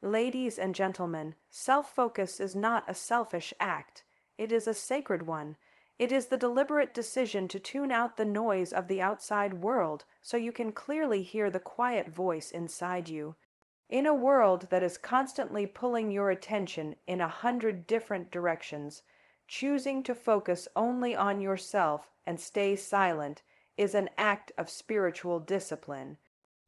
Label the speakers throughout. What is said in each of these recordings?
Speaker 1: Ladies and gentlemen, self-focus is not a selfish act. It is a sacred one. It is the deliberate decision to tune out the noise of the outside world so you can clearly hear the quiet voice inside you. In a world that is constantly pulling your attention in 100 different directions, choosing to focus only on yourself and stay silent is an act of spiritual discipline.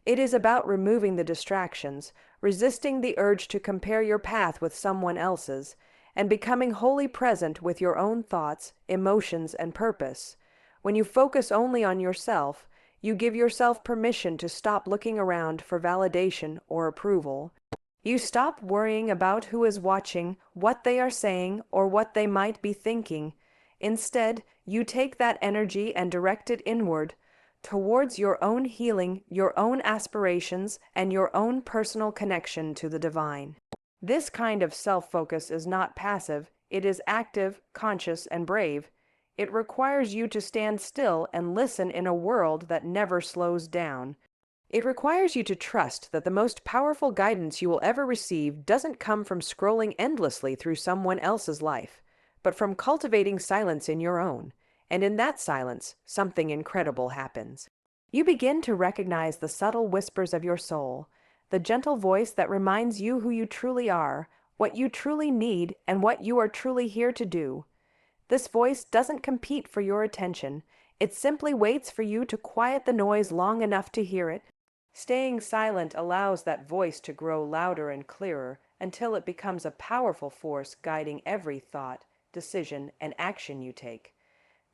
Speaker 1: It is about removing the distractions, resisting the urge to compare your path with someone else's, and becoming wholly present with your own thoughts, emotions, and purpose. When you focus only on yourself, you give yourself permission to stop looking around for validation or approval. You stop worrying about who is watching, what they are saying, or what they might be thinking. Instead, you take that energy and direct it inward, towards your own healing, your own aspirations, and your own personal connection to the divine. This kind of self-focus is not passive, it is active, conscious, and brave. It requires you to stand still and listen in a world that never slows down. It requires you to trust that the most powerful guidance you will ever receive doesn't come from scrolling endlessly through someone else's life, but from cultivating silence in your own. And in that silence, something incredible happens. You begin to recognize the subtle whispers of your soul, the gentle voice that reminds you who you truly are, what you truly need, and what you are truly here to do. This voice doesn't compete for your attention. It simply waits for you to quiet the noise long enough to hear it. Staying silent allows that voice to grow louder and clearer until it becomes a powerful force guiding every thought, decision, and action you take.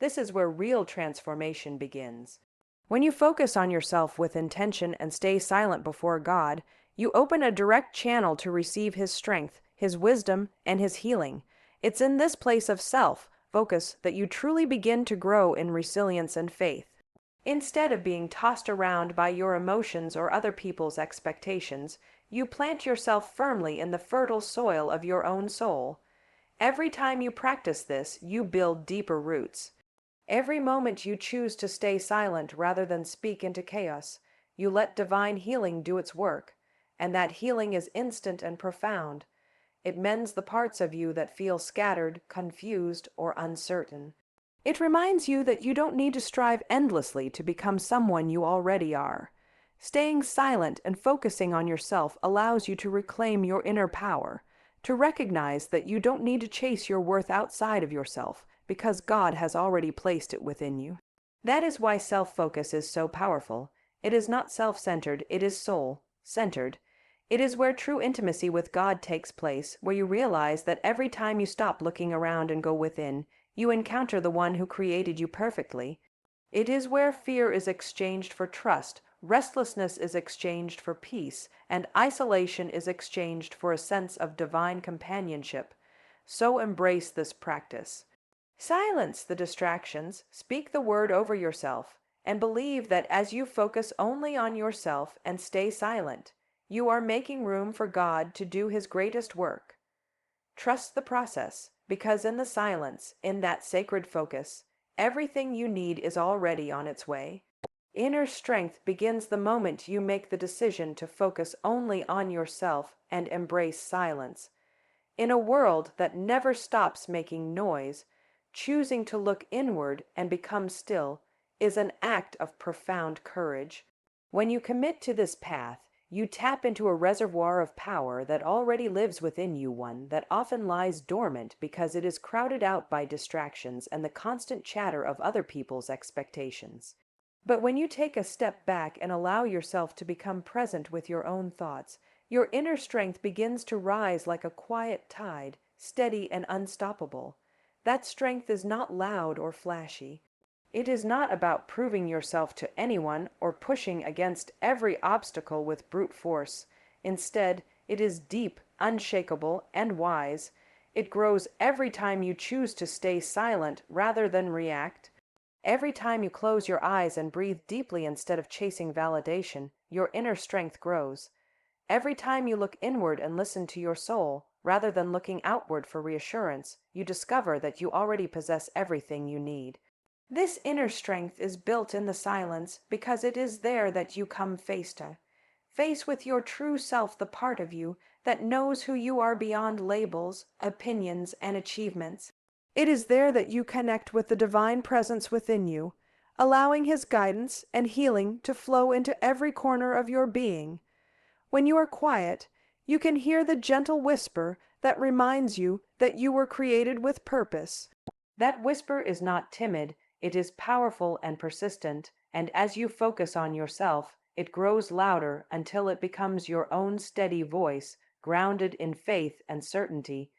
Speaker 1: This is where real transformation begins. When you focus on yourself with intention and stay silent before God, you open a direct channel to receive His strength, His wisdom, and His healing. It's in this place of self-focus that you truly begin to grow in resilience and faith. Instead of being tossed around by your emotions or other people's expectations, you plant yourself firmly in the fertile soil of your own soul. Every time you practice this, you build deeper roots. Every moment you choose to stay silent rather than speak into chaos, you let divine healing do its work, and that healing is instant and profound. It mends the parts of you that feel scattered, confused, or uncertain. It reminds you that you don't need to strive endlessly to become someone you already are. Staying silent and focusing on yourself allows you to reclaim your inner power, to recognize that you don't need to chase your worth outside of yourself, because God has already placed it within you. That is why self-focus is so powerful. It is not self-centered, it is soul-centered. It is where true intimacy with God takes place, where you realize that every time you stop looking around and go within, you encounter the one who created you perfectly. It is where fear is exchanged for trust, restlessness is exchanged for peace, and isolation is exchanged for a sense of divine companionship. So embrace this practice. Silence the distractions, speak the word over yourself, and believe that as you focus only on yourself and stay silent, you are making room for God to do His greatest work. Trust the process, because in the silence, in that sacred focus, everything you need is already on its way. Inner strength begins the moment you make the decision to focus only on yourself and embrace silence. In a world that never stops making noise, choosing to look inward and become still is an act of profound courage. When you commit to this path, you tap into a reservoir of power that already lives within you, one that often lies dormant because it is crowded out by distractions and the constant chatter of other people's expectations. But when you take a step back and allow yourself to become present with your own thoughts, your inner strength begins to rise like a quiet tide, steady and unstoppable. That strength is not loud or flashy. It is not about proving yourself to anyone or pushing against every obstacle with brute force. Instead, it is deep, unshakable, and wise. It grows every time you choose to stay silent rather than react. Every time you close your eyes and breathe deeply instead of chasing validation, your inner strength grows. Every time you look inward and listen to your soul, rather than looking outward for reassurance, you discover that you already possess everything you need. This inner strength is built in the silence because it is there that you come face with your true self, the part of you that knows who you are beyond labels, opinions, and achievements. It is there that you connect with the divine presence within you, allowing His guidance and healing to flow into every corner of your being. When you are quiet, you can hear the gentle whisper that reminds you that you were created with purpose. That whisper is not timid, it is powerful and persistent, and as you focus on yourself, it grows louder until it becomes your own steady voice, grounded in faith and certainty.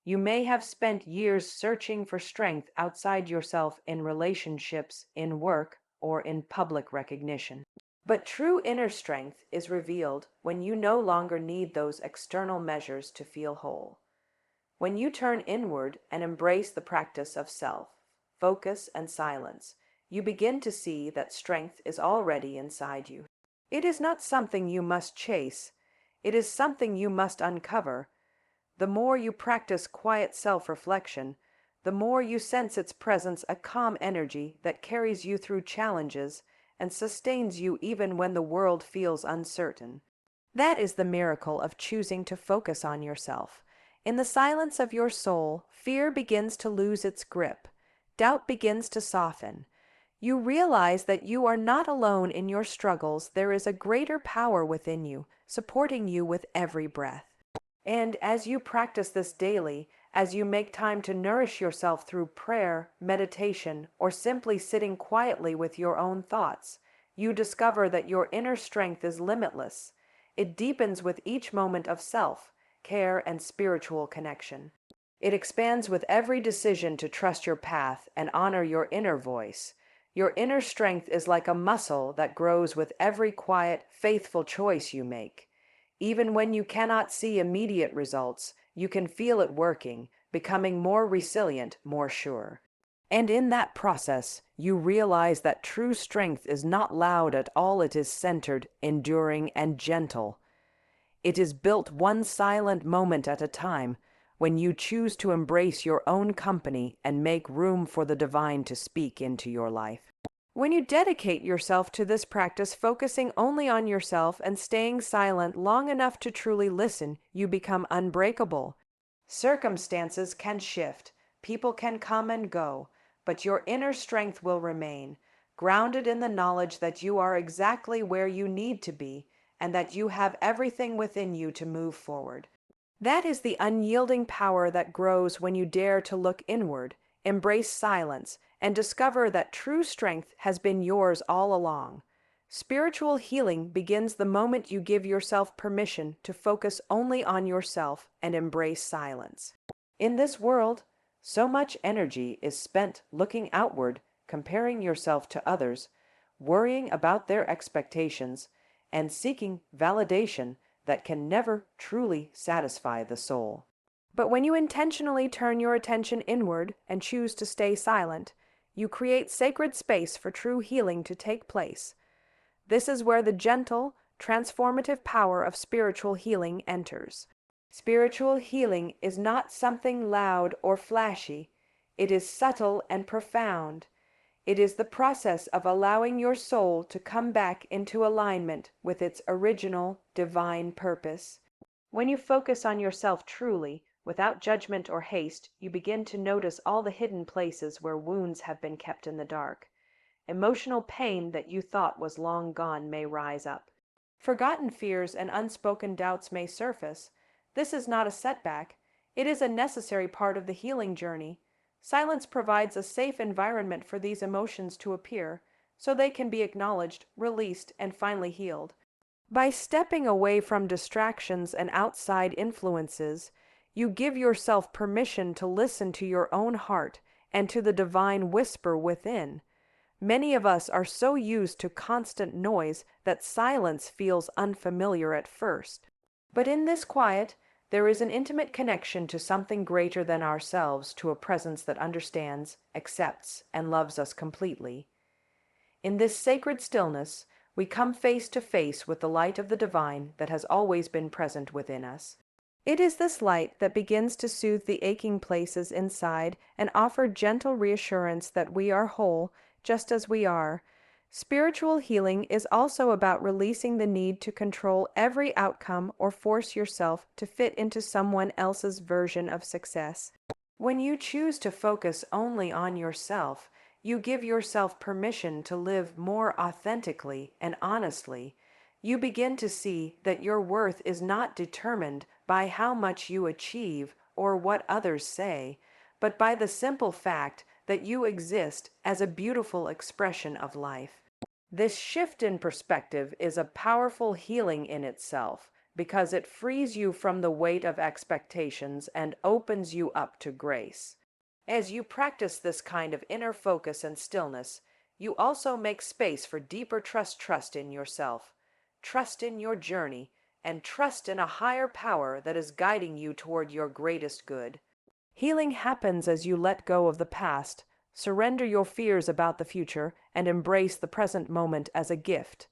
Speaker 1: You may have spent years searching for strength outside yourself in relationships, in work, or in public recognition. But true inner strength is revealed when you no longer need those external measures to feel whole. When you turn inward and embrace the practice of self, focus, and silence, you begin to see that strength is already inside you. It is not something you must chase, it is something you must uncover. The more you practice quiet self-reflection, the more you sense its presence, a calm energy that carries you through challenges and sustains you even when the world feels uncertain. That is the miracle of choosing to focus on yourself. In the silence of your soul, fear begins to lose its grip. Doubt begins to soften. You realize that you are not alone in your struggles. There is a greater power within you, supporting you with every breath. And as you practice this daily, as you make time to nourish yourself through prayer, meditation, or simply sitting quietly with your own thoughts, you discover that your inner strength is limitless. It deepens with each moment of self-care and spiritual connection. It expands with every decision to trust your path and honor your inner voice. Your inner strength is like a muscle that grows with every quiet, faithful choice you make. Even when you cannot see immediate results, you can feel it working, becoming more resilient, more sure. And in that process, you realize that true strength is not loud at all, it is centered, enduring, and gentle. It is built one silent moment at a time, when you choose to embrace your own company and make room for the divine to speak into your life. When you dedicate yourself to this practice, focusing only on yourself and staying silent long enough to truly listen, you become unbreakable. Circumstances can shift, people can come and go, but your inner strength will remain, grounded in the knowledge that you are exactly where you need to be and that you have everything within you to move forward. That is the unyielding power that grows when you dare to look inward, embrace silence, and discover that true strength has been yours all along. Spiritual healing begins the moment you give yourself permission to focus only on yourself and embrace silence. In this world, so much energy is spent looking outward, comparing yourself to others, worrying about their expectations, and seeking validation that can never truly satisfy the soul. But when you intentionally turn your attention inward and choose to stay silent, you create sacred space for true healing to take place. This is where the gentle, transformative power of spiritual healing enters. Spiritual healing is not something loud or flashy. It is subtle and profound. It is the process of allowing your soul to come back into alignment with its original divine purpose. When you focus on yourself truly, without judgment or haste, you begin to notice all the hidden places where wounds have been kept in the dark. Emotional pain that you thought was long gone may rise up. Forgotten fears and unspoken doubts may surface. This is not a setback. It is a necessary part of the healing journey. Silence provides a safe environment for these emotions to appear, so they can be acknowledged, released, and finally healed. By stepping away from distractions and outside influences, you give yourself permission to listen to your own heart and to the divine whisper within. Many of us are so used to constant noise that silence feels unfamiliar at first. But in this quiet, there is an intimate connection to something greater than ourselves, to a presence that understands, accepts, and loves us completely. In this sacred stillness, we come face to face with the light of the divine that has always been present within us. It is this light that begins to soothe the aching places inside and offer gentle reassurance that we are whole, just as we are. Spiritual healing is also about releasing the need to control every outcome or force yourself to fit into someone else's version of success. When you choose to focus only on yourself, you give yourself permission to live more authentically and honestly. You begin to see that your worth is not determined by how much you achieve or what others say, but by the simple fact that you exist as a beautiful expression of life. This shift in perspective is a powerful healing in itself because it frees you from the weight of expectations and opens you up to grace. As you practice this kind of inner focus and stillness, you also make space for deeper trust in yourself, trust in your journey, and trust in a higher power that is guiding you toward your greatest good. Healing happens as you let go of the past, surrender your fears about the future, and embrace the present moment as a gift.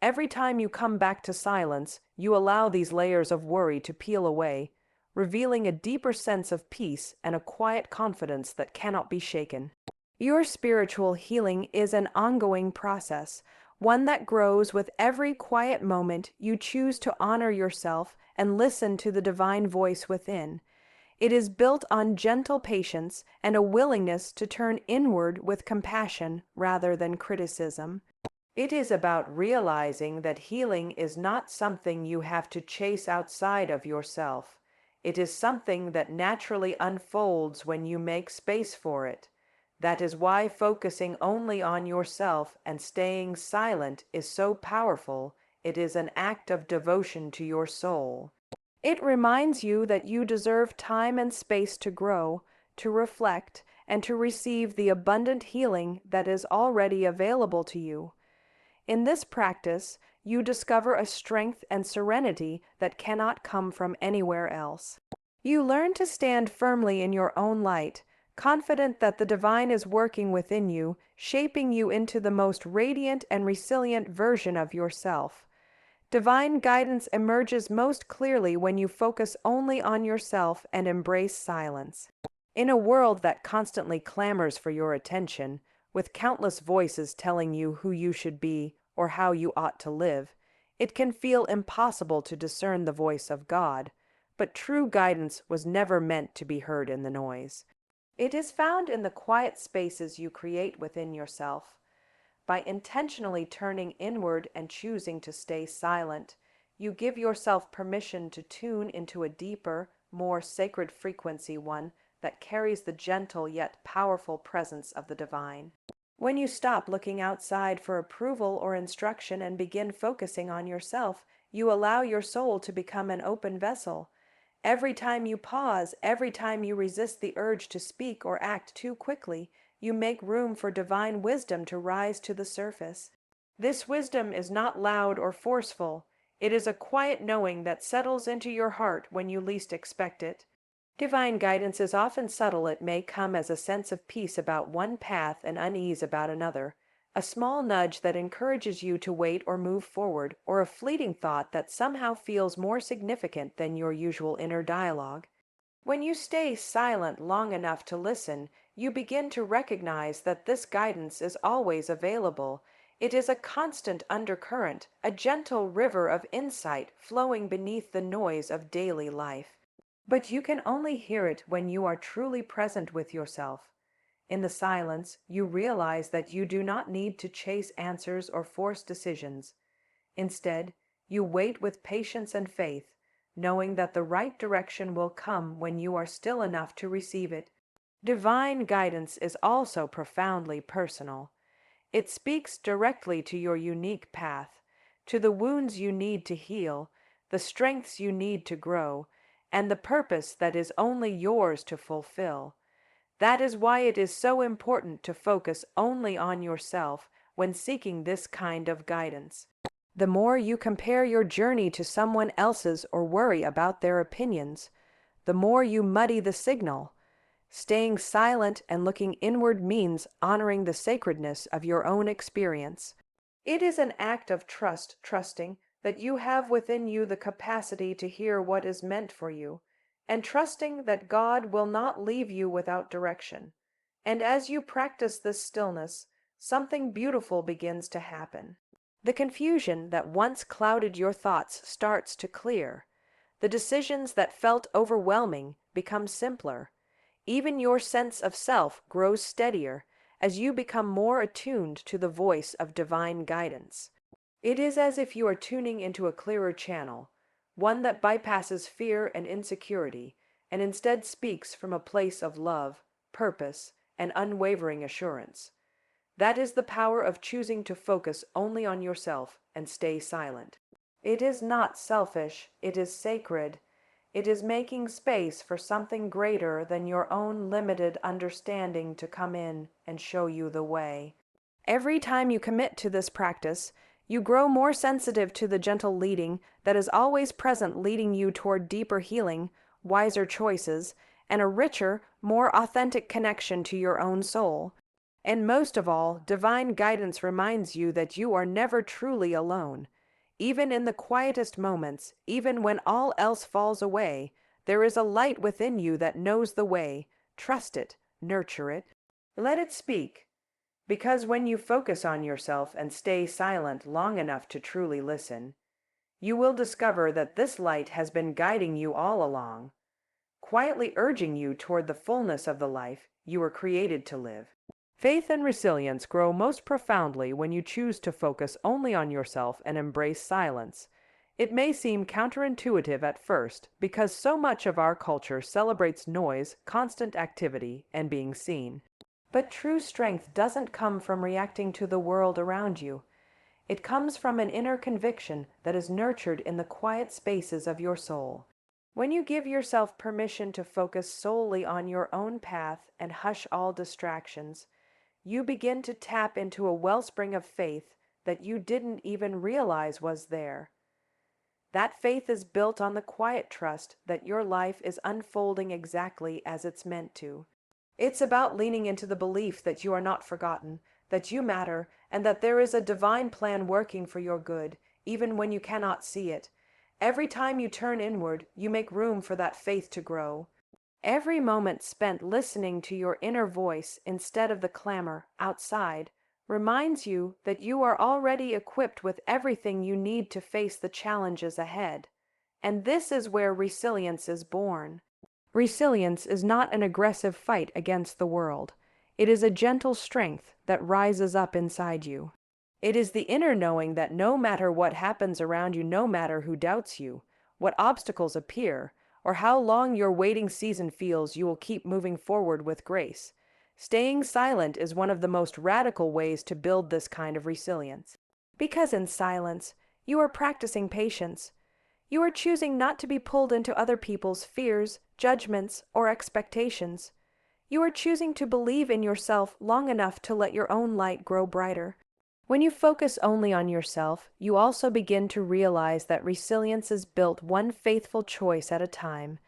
Speaker 1: Every time you come back to silence, you allow these layers of worry to peel away, revealing a deeper sense of peace and a quiet confidence that cannot be shaken. Your spiritual healing is an ongoing process, one that grows with every quiet moment you choose to honor yourself and listen to the divine voice within. It is built on gentle patience and a willingness to turn inward with compassion rather than criticism. It is about realizing that healing is not something you have to chase outside of yourself. It is something that naturally unfolds when you make space for it. That is why focusing only on yourself and staying silent is so powerful. It is an act of devotion to your soul. It reminds you that you deserve time and space to grow, to reflect, and to receive the abundant healing that is already available to you. In this practice, you discover a strength and serenity that cannot come from anywhere else. You learn to stand firmly in your own light, confident that the divine is working within you, shaping you into the most radiant and resilient version of yourself. Divine guidance emerges most clearly when you focus only on yourself and embrace silence. In a world that constantly clamors for your attention, with countless voices telling you who you should be or how you ought to live, it can feel impossible to discern the voice of God, but true guidance was never meant to be heard in the noise. It is found in the quiet spaces you create within yourself. By intentionally turning inward and choosing to stay silent, you give yourself permission to tune into a deeper, more sacred frequency, one that carries the gentle yet powerful presence of the divine. When you stop looking outside for approval or instruction and begin focusing on yourself, you allow your soul to become an open vessel. Every time you pause, every time you resist the urge to speak or act too quickly, you make room for divine wisdom to rise to the surface. This wisdom is not loud or forceful. It is a quiet knowing that settles into your heart when you least expect it. Divine guidance is often subtle. It may come as a sense of peace about one path and unease about another, a small nudge that encourages you to wait or move forward, or a fleeting thought that somehow feels more significant than your usual inner dialogue. When you stay silent long enough to listen, you begin to recognize that this guidance is always available. It is a constant undercurrent, a gentle river of insight flowing beneath the noise of daily life. But you can only hear it when you are truly present with yourself. In the silence, you realize that you do not need to chase answers or force decisions. Instead, you wait with patience and faith, knowing that the right direction will come when you are still enough to receive it. Divine guidance is also profoundly personal. It speaks directly to your unique path, to the wounds you need to heal, the strengths you need to grow, and the purpose that is only yours to fulfill. That is why it is so important to focus only on yourself when seeking this kind of guidance. The more you compare your journey to someone else's or worry about their opinions, the more you muddy the signal. Staying silent and looking inward means honoring the sacredness of your own experience. It is an act of trusting that you have within you the capacity to hear what is meant for you, and trusting that God will not leave you without direction. And as you practice this stillness, something beautiful begins to happen. The confusion that once clouded your thoughts starts to clear. The decisions that felt overwhelming become simpler. Even your sense of self grows steadier as you become more attuned to the voice of divine guidance. It is as if you are tuning into a clearer channel, one that bypasses fear and insecurity, and instead speaks from a place of love, purpose, and unwavering assurance. That is the power of choosing to focus only on yourself and stay silent. It is not selfish, it is sacred. It is making space for something greater than your own limited understanding to come in and show you the way. Every time you commit to this practice, you grow more sensitive to the gentle leading that is always present, leading you toward deeper healing, wiser choices, and a richer, more authentic connection to your own soul. And most of all, divine guidance reminds you that you are never truly alone. Even in the quietest moments, even when all else falls away, there is a light within you that knows the way. Trust it, nurture it, let it speak. Because when you focus on yourself and stay silent long enough to truly listen, you will discover that this light has been guiding you all along, quietly urging you toward the fullness of the life you were created to live. Faith and resilience grow most profoundly when you choose to focus only on yourself and embrace silence. It may seem counterintuitive at first because so much of our culture celebrates noise, constant activity, and being seen. But true strength doesn't come from reacting to the world around you. It comes from an inner conviction that is nurtured in the quiet spaces of your soul. When you give yourself permission to focus solely on your own path and hush all distractions, you begin to tap into a wellspring of faith that you didn't even realize was there. That faith is built on the quiet trust that your life is unfolding exactly as it's meant to. It's about leaning into the belief that you are not forgotten, that you matter, and that there is a divine plan working for your good, even when you cannot see it. Every time you turn inward, you make room for that faith to grow. Every moment spent listening to your inner voice instead of the clamor outside reminds you that you are already equipped with everything you need to face the challenges ahead. And this is where resilience is born. Resilience is not an aggressive fight against the world. It is a gentle strength that rises up inside you. It is the inner knowing that no matter what happens around you, no matter who doubts you, what obstacles appear, or how long your waiting season feels, you will keep moving forward with grace. Staying silent is one of the most radical ways to build this kind of resilience. Because in silence, you are practicing patience. You are choosing not to be pulled into other people's fears, judgments, or expectations. You are choosing to believe in yourself long enough to let your own light grow brighter. When you focus only on yourself, you also begin to realize that resilience is built one faithful choice at a time.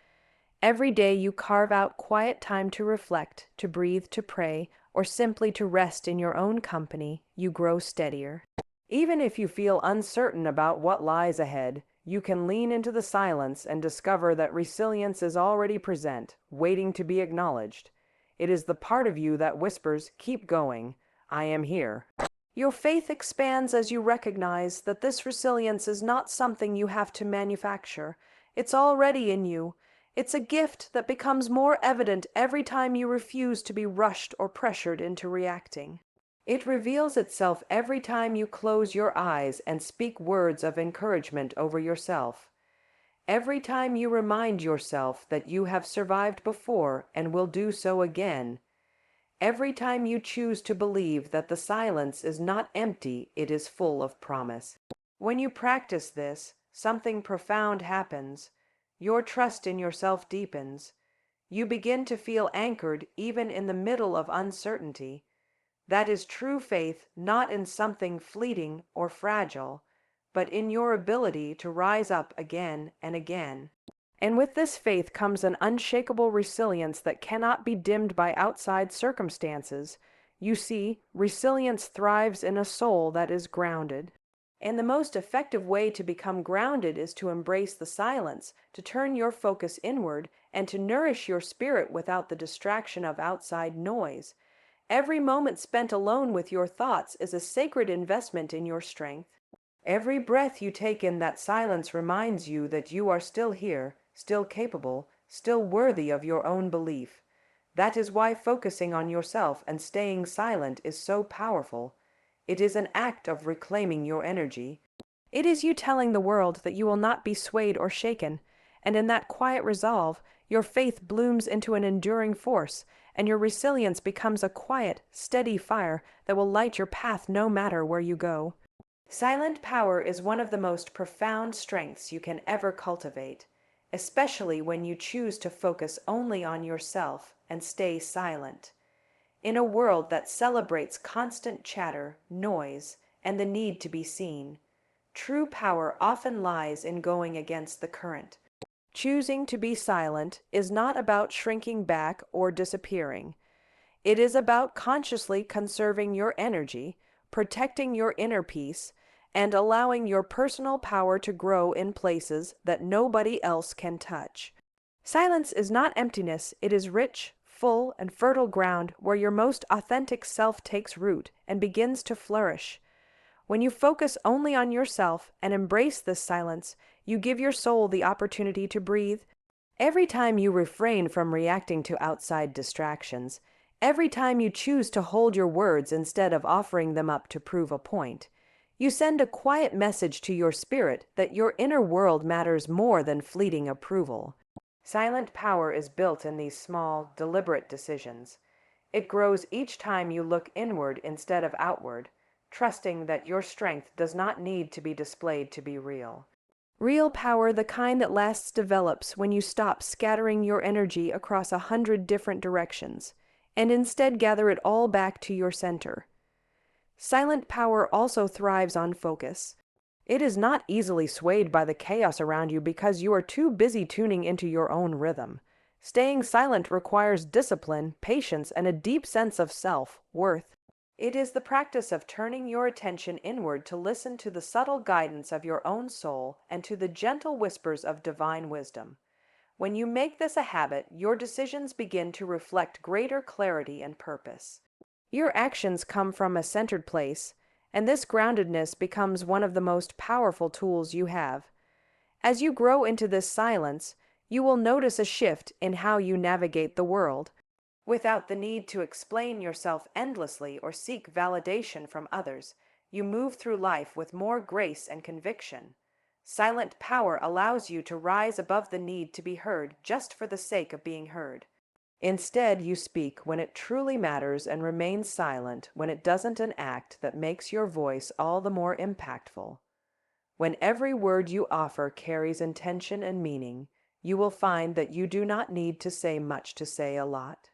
Speaker 1: Every day you carve out quiet time to reflect, to breathe, to pray, or simply to rest in your own company, you grow steadier. Even if you feel uncertain about what lies ahead, you can lean into the silence and discover that resilience is already present, waiting to be acknowledged. It is the part of you that whispers, "Keep going. I am here." Your faith expands as you recognize that this resilience is not something you have to manufacture. It's already in you. It's a gift that becomes more evident every time you refuse to be rushed or pressured into reacting. It reveals itself every time you close your eyes and speak words of encouragement over yourself. Every time you remind yourself that you have survived before and will do so again. Every time you choose to believe that the silence is not empty, it is full of promise. When you practice this, something profound happens. Your trust in yourself deepens. You begin to feel anchored even in the middle of uncertainty. That is true faith, not in something fleeting or fragile, but in your ability to rise up again and again. And with this faith comes an unshakable resilience that cannot be dimmed by outside circumstances. You see, resilience thrives in a soul that is grounded. And the most effective way to become grounded is to embrace the silence, to turn your focus inward, and to nourish your spirit without the distraction of outside noise. Every moment spent alone with your thoughts is a sacred investment in your strength. Every breath you take in that silence reminds you that you are still here, still capable, still worthy of your own belief. That is why focusing on yourself and staying silent is so powerful. It is an act of reclaiming your energy. It is you telling the world that you will not be swayed or shaken, and in that quiet resolve, your faith blooms into an enduring force, and your resilience becomes a quiet, steady fire that will light your path no matter where you go. Silent power is one of the most profound strengths you can ever cultivate, especially when you choose to focus only on yourself and stay silent. In a world that celebrates constant chatter, noise, and the need to be seen, true power often lies in going against the current. Choosing to be silent is not about shrinking back or disappearing. It is about consciously conserving your energy, protecting your inner peace, and allowing your personal power to grow in places that nobody else can touch. Silence is not emptiness, it is rich, full, and fertile ground where your most authentic self takes root and begins to flourish. When you focus only on yourself and embrace this silence, you give your soul the opportunity to breathe. Every time you refrain from reacting to outside distractions, every time you choose to hold your words instead of offering them up to prove a point, you send a quiet message to your spirit that your inner world matters more than fleeting approval. Silent power is built in these small, deliberate decisions. It grows each time you look inward instead of outward, trusting that your strength does not need to be displayed to be real. Real power, the kind that lasts, develops when you stop scattering your energy across 100 different directions, and instead gather it all back to your center. Silent power also thrives on focus. It is not easily swayed by the chaos around you because you are too busy tuning into your own rhythm. Staying silent requires discipline, patience, and a deep sense of self-worth. It is the practice of turning your attention inward to listen to the subtle guidance of your own soul and to the gentle whispers of divine wisdom. When you make this a habit, your decisions begin to reflect greater clarity and purpose. Your actions come from a centered place, and this groundedness becomes one of the most powerful tools you have. As you grow into this silence, you will notice a shift in how you navigate the world. Without the need to explain yourself endlessly or seek validation from others, you move through life with more grace and conviction. Silent power allows you to rise above the need to be heard just for the sake of being heard. Instead, you speak when it truly matters and remain silent when it doesn't, an act that makes your voice all the more impactful. When every word you offer carries intention and meaning, you will find that you do not need to say much to say a lot.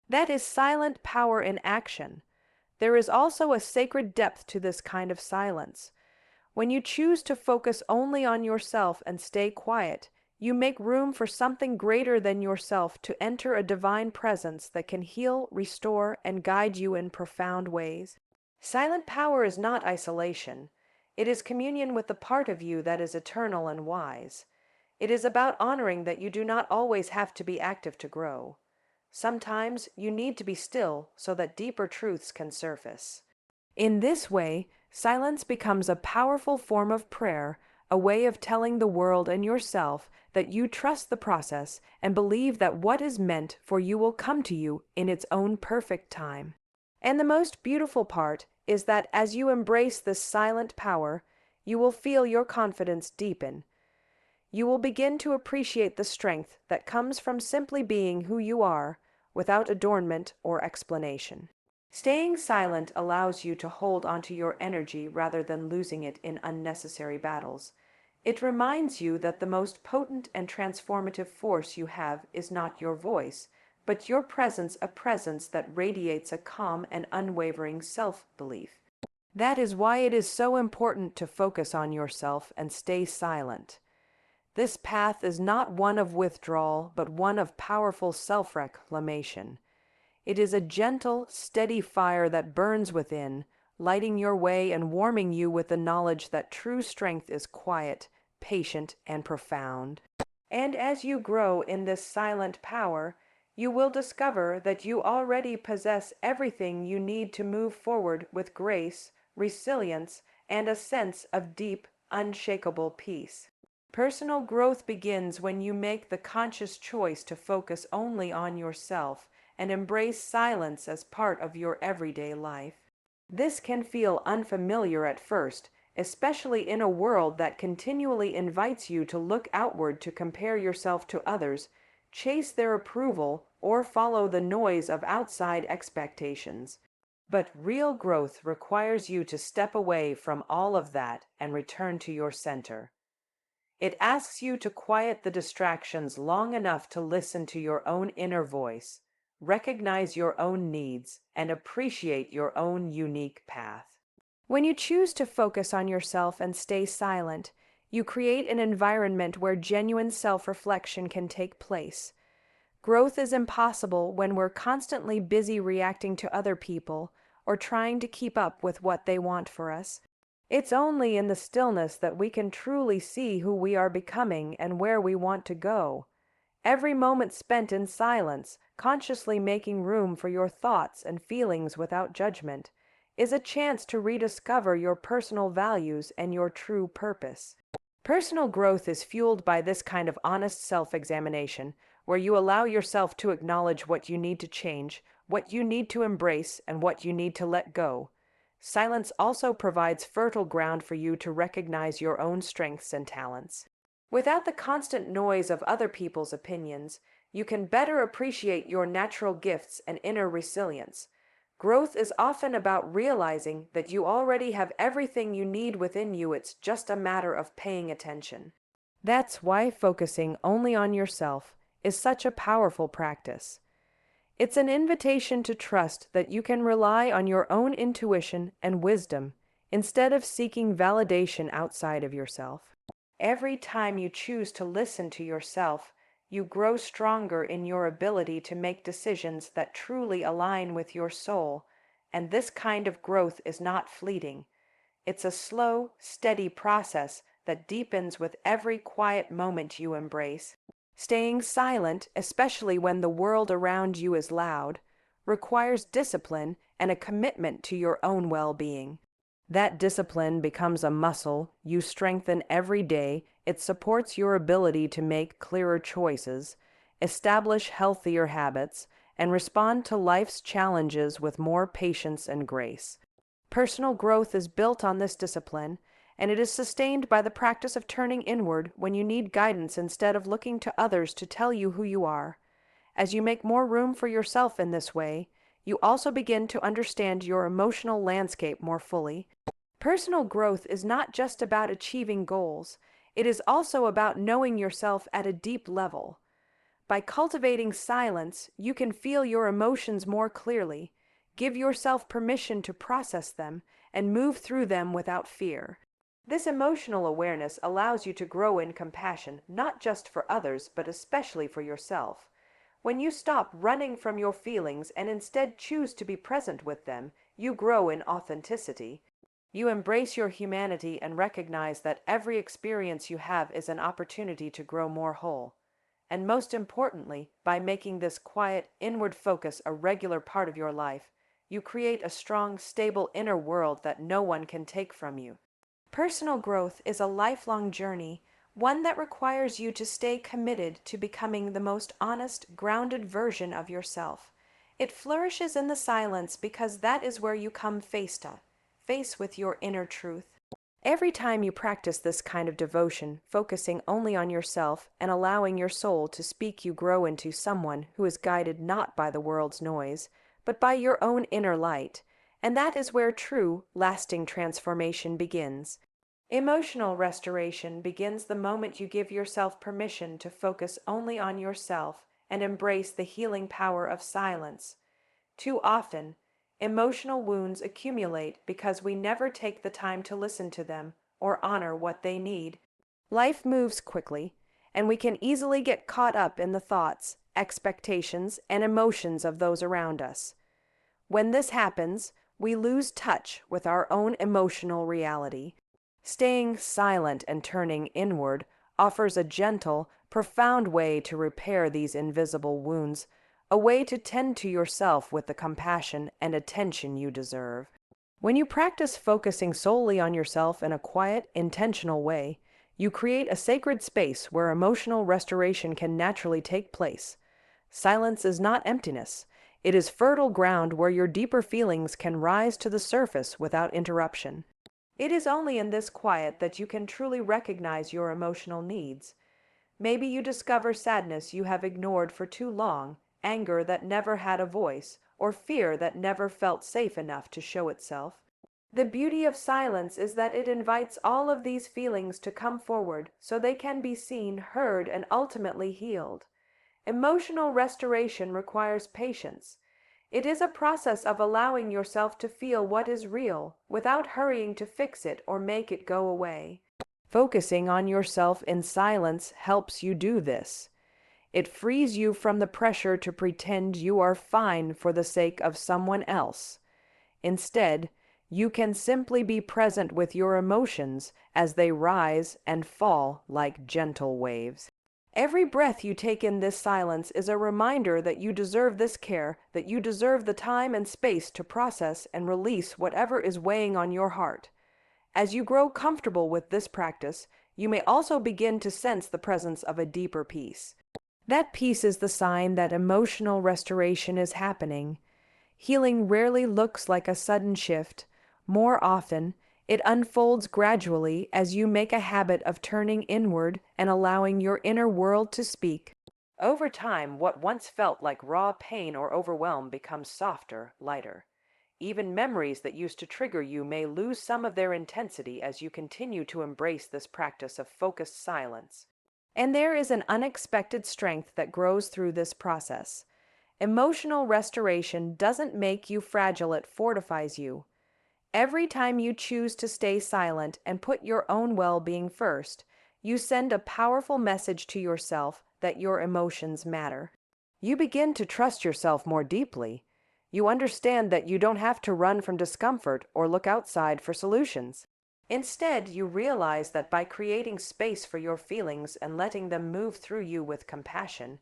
Speaker 1: That is silent power in action. There is also a sacred depth to this kind of silence. When you choose to focus only on yourself and stay quiet, you make room for something greater than yourself to enter a divine presence that can heal, restore, and guide you in profound ways. Silent power is not isolation. It is communion with the part of you that is eternal and wise. It is about honoring that you do not always have to be active to grow. Sometimes you need to be still so that deeper truths can surface. In this way, silence becomes a powerful form of prayer, a way of telling the world and yourself that you trust the process and believe that what is meant for you will come to you in its own perfect time. And the most beautiful part is that as you embrace this silent power, you will feel your confidence deepen. You will begin to appreciate the strength that comes from simply being who you are, without adornment or explanation. Staying silent allows you to hold onto your energy rather than losing it in unnecessary battles. It reminds you that the most potent and transformative force you have is not your voice, but your presence, a presence that radiates a calm and unwavering self-belief. That is why it is so important to focus on yourself and stay silent. This path is not one of withdrawal, but one of powerful self-reclamation. It is a gentle, steady fire that burns within, lighting your way and warming you with the knowledge that true strength is quiet, patient, and profound. And as you grow in this silent power, You will discover that you already possess everything you need to move forward with grace, resilience, and a sense of deep, unshakable peace. Personal growth begins when you make the conscious choice to focus only on yourself and embrace silence as part of your everyday life. This can feel unfamiliar at first, especially in a world that continually invites you to look outward to compare yourself to others, chase their approval, or follow the noise of outside expectations. But real growth requires you to step away from all of that and return to your center. It asks you to quiet the distractions long enough to listen to your own inner voice, recognize your own needs, and appreciate your own unique path. When you choose to focus on yourself and stay silent, you create an environment where genuine self-reflection can take place. Growth is impossible when we're constantly busy reacting to other people or trying to keep up with what they want for us. It's only in the stillness that we can truly see who we are becoming and where we want to go. Every moment spent in silence, consciously making room for your thoughts and feelings without judgment, is a chance to rediscover your personal values and your true purpose. Personal growth is fueled by this kind of honest self-examination, where you allow yourself to acknowledge what you need to change, what you need to embrace, and what you need to let go. Silence also provides fertile ground for you to recognize your own strengths and talents. Without the constant noise of other people's opinions, you can better appreciate your natural gifts and inner resilience. Growth is often about realizing that you already have everything you need within you, it's just a matter of paying attention. That's why focusing only on yourself is such a powerful practice. It's an invitation to trust that you can rely on your own intuition and wisdom instead of seeking validation outside of yourself. Every time you choose to listen to yourself, you grow stronger in your ability to make decisions that truly align with your soul, and this kind of growth is not fleeting. It's a slow, steady process that deepens with every quiet moment you embrace. Staying silent, especially when the world around you is loud, requires discipline and a commitment to your own well-being. That discipline becomes a muscle you strengthen every day. It supports your ability to make clearer choices, establish healthier habits, and respond to life's challenges with more patience and grace. Personal growth is built on this discipline, and it is sustained by the practice of turning inward when you need guidance instead of looking to others to tell you who you are. As you make more room for yourself in this way, you also begin to understand your emotional landscape more fully. Personal growth is not just about achieving goals, it is also about knowing yourself at a deep level. By cultivating silence, you can feel your emotions more clearly, give yourself permission to process them, and move through them without fear. This emotional awareness allows you to grow in compassion, not just for others, but especially for yourself. When you stop running from your feelings and instead choose to be present with them, you grow in authenticity. You embrace your humanity and recognize that every experience you have is an opportunity to grow more whole. And most importantly, by making this quiet, inward focus a regular part of your life, you create a strong, stable inner world that no one can take from you. Personal growth is a lifelong journey, one that requires you to stay committed to becoming the most honest, grounded version of yourself. It flourishes in the silence because that is where you come face with your inner truth. Every time you practice this kind of devotion, focusing only on yourself and allowing your soul to speak, you grow into someone who is guided not by the world's noise, but by your own inner light. And that is where true, lasting transformation begins. Emotional restoration begins the moment you give yourself permission to focus only on yourself and embrace the healing power of silence. Too often, emotional wounds accumulate because we never take the time to listen to them or honor what they need. Life moves quickly, and we can easily get caught up in the thoughts, expectations, and emotions of those around us. When this happens, we lose touch with our own emotional reality. Staying silent and turning inward offers a gentle, profound way to repair these invisible wounds, a way to tend to yourself with the compassion and attention you deserve. When you practice focusing solely on yourself in a quiet, intentional way, you create a sacred space where emotional restoration can naturally take place. Silence is not emptiness. It is fertile ground where your deeper feelings can rise to the surface without interruption. It is only in this quiet that you can truly recognize your emotional needs. Maybe you discover sadness you have ignored for too long, anger that never had a voice, or fear that never felt safe enough to show itself. The beauty of silence is that it invites all of these feelings to come forward so they can be seen, heard, and ultimately healed. Emotional restoration requires patience. It is a process of allowing yourself to feel what is real without hurrying to fix it or make it go away. Focusing on yourself in silence helps you do this. It frees you from the pressure to pretend you are fine for the sake of someone else. Instead, you can simply be present with your emotions as they rise and fall like gentle waves. Every breath you take in this silence is a reminder that you deserve this care, that you deserve the time and space to process and release whatever is weighing on your heart. As you grow comfortable with this practice, you may also begin to sense the presence of a deeper peace. That peace is the sign that emotional restoration is happening. Healing rarely looks like a sudden shift. More often, it unfolds gradually as you make a habit of turning inward and allowing your inner world to speak. Over time, what once felt like raw pain or overwhelm becomes softer, lighter. Even memories that used to trigger you may lose some of their intensity as you continue to embrace this practice of focused silence. And there is an unexpected strength that grows through this process. Emotional restoration doesn't make you fragile, it fortifies you. Every time you choose to stay silent and put your own well-being first, you send a powerful message to yourself that your emotions matter. You begin to trust yourself more deeply. You understand that you don't have to run from discomfort or look outside for solutions. Instead, you realize that by creating space for your feelings and letting them move through you with compassion,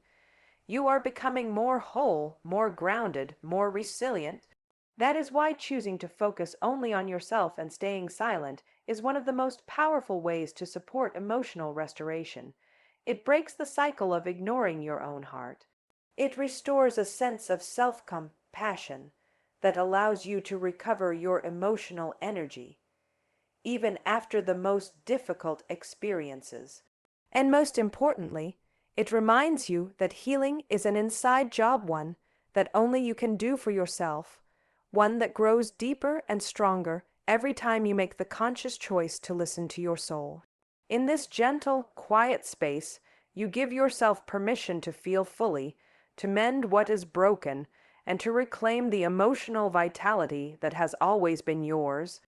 Speaker 1: you are becoming more whole, more grounded, more resilient. That is why choosing to focus only on yourself and staying silent is one of the most powerful ways to support emotional restoration. It breaks the cycle of ignoring your own heart. It restores a sense of self-compassion that allows you to recover your emotional energy, even after the most difficult experiences. And most importantly, it reminds you that healing is an inside job, one that only you can do for yourself, one that grows deeper and stronger every time you make the conscious choice to listen to your soul. In this gentle, quiet space, you give yourself permission to feel fully, to mend what is broken, and to reclaim the emotional vitality that has always been yours.